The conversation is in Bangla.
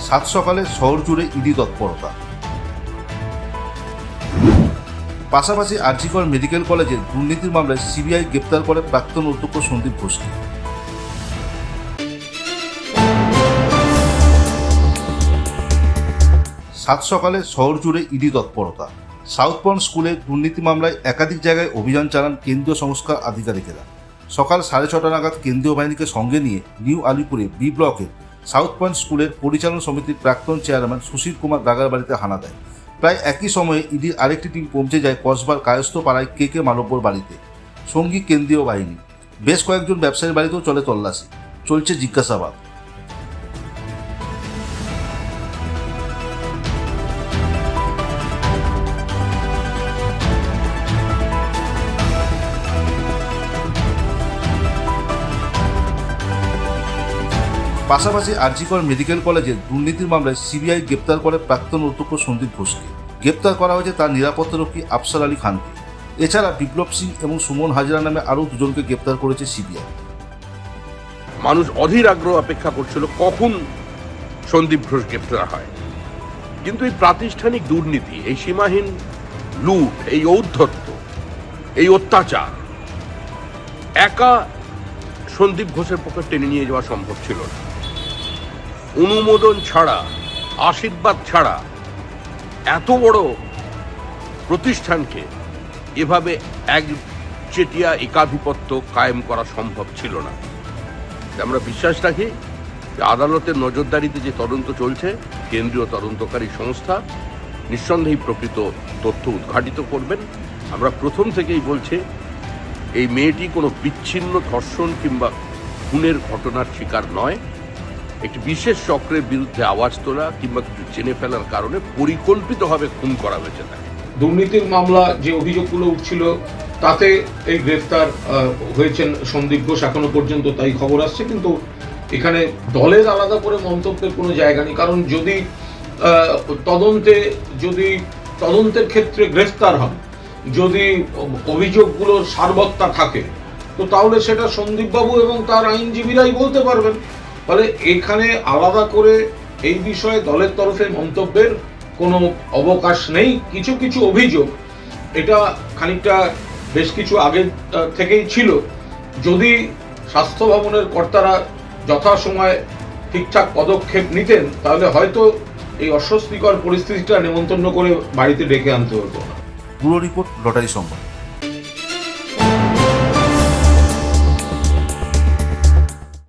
সাত সকালে শহর জুড়ে ইডি তৎপরতা। পাশাপাশি আরজিকর মেডিকেল কলেজের দুর্নীতির মামলায় সিবিআই গ্রেপ্তার করে প্রাক্তন অধ্যক্ষ সন্দীপ ঘোষকে। সাত সকালে শহর জুড়ে ইডি তৎপরতা। সাউথ পয়েন্ট স্কুলে দুর্নীতি মামলায় একাধিক জায়গায় অভিযান চালান কেন্দ্রীয় সংস্কার আধিকারিকেরা। সকাল 6:30 নাগাদ কেন্দ্রীয় বাহিনীকে সঙ্গে নিয়ে নিউ আলিপুরে বি ব্লকের সাউথ পয়েন্ট স্কুলের পরিচালন সমিতির প্রাক্তন চেয়ারম্যান সুশীল কুমার দাগার বাড়িতে হানা দেয়। প্রায় একই সময়ে ইডির আরেকটি টিম পৌঁছে যায় কসবার কায়স্থ পাড়ায় কে মালব্যর বাড়িতে, সঙ্গী কেন্দ্রীয় বাহিনী। বেশ কয়েকজন ব্যবসায়ীর বাড়িতেও চলে তল্লাশি, চলছে জিজ্ঞাসাবাদ। পাশাপাশি আরজিকর মেডিকেল কলেজের দুর্নীতির মামলায় সিবিআই গ্রেপ্তার করে প্রাক্তন অধ্যক্ষ সন্দীপ ঘোষকে। গ্রেপ্তার করা হয়েছে তার নিরাপত্তারক্ষী আফসার আলী খানকে। এছাড়া বিপ্লব সিং এবং সুমন হাজরা নামে আরও দুজনকে গ্রেপ্তার করেছে সিবিআই। মানুষ অধীর আগ্রহ অপেক্ষা করছিল কখন সন্দীপ ঘোষ গ্রেপ্তার হয়, কিন্তু এই প্রাতিষ্ঠানিক দুর্নীতি, এই সীমাহীন লুট, এই ঔদ্ধত্য, এই অত্যাচার একা সন্দীপ ঘোষের পক্ষে টেনে নিয়ে যাওয়া সম্ভব ছিল না। অনুমোদন ছাড়া, আশীর্বাদ ছাড়া এত বড় প্রতিষ্ঠানকে এভাবে একচেটিয়া একাধিপত্য কায়েম করা সম্ভব ছিল না। আমরা বিশ্বাস রাখি যে আদালতের নজরদারিতে যে তদন্ত চলছে, কেন্দ্রীয় তদন্তকারী সংস্থা নিঃসন্দেহে প্রকৃত তথ্য উদ্ঘাটিত করবেন। আমরা প্রথম থেকেই বলছি, এই মেয়েটি কোনো বিচ্ছিন্ন ধর্ষণ কিংবা খুনের ঘটনার শিকার নয়। একটি বিশেষ চক্রের বিরুদ্ধে আওয়াজ তোলা কিংবা কিছু জেনে ফেলার কারণে পরিকল্পিতভাবে খুন করা হয়েছে তাকে। দুর্নীতির মামলা যে অভিযোগগুলো উঠছিল তাতে এই গ্রেফতার হয়েছেন সন্দীপ ঘোষ, এখনো পর্যন্ত তাই খবর আসছে। কিন্তু এখানে দলের আলাদা করে মন্তব্যের কোনো জায়গা নেই, কারণ যদি তদন্তের ক্ষেত্রে গ্রেফতার হন, যদি অভিযোগগুলোর সারবত্তা থাকে, তো তাহলে সেটা সন্দীপবাবু এবং তার আইনজীবীরাই বলতে পারবেন। ফলে এখানে আলাদা করে এই বিষয়ে দলের তরফে মন্তব্যের কোনো অবকাশ নেই। কিছু কিছু অভিযোগ, এটা খানিকটা বেশ কিছু আগে থেকেই ছিল। যদি স্বাস্থ্য ভবনের কর্তারা যথাসময়ে ঠিকঠাক পদক্ষেপ নিতেন, তাহলে হয়তো এই অস্বস্তিকর পরিস্থিতিটা নেমন্তন্ন করে বাড়িতে ডেকে আনতে হতো না। ব্যুরো রিপোর্ট, লটারি সংবাদ।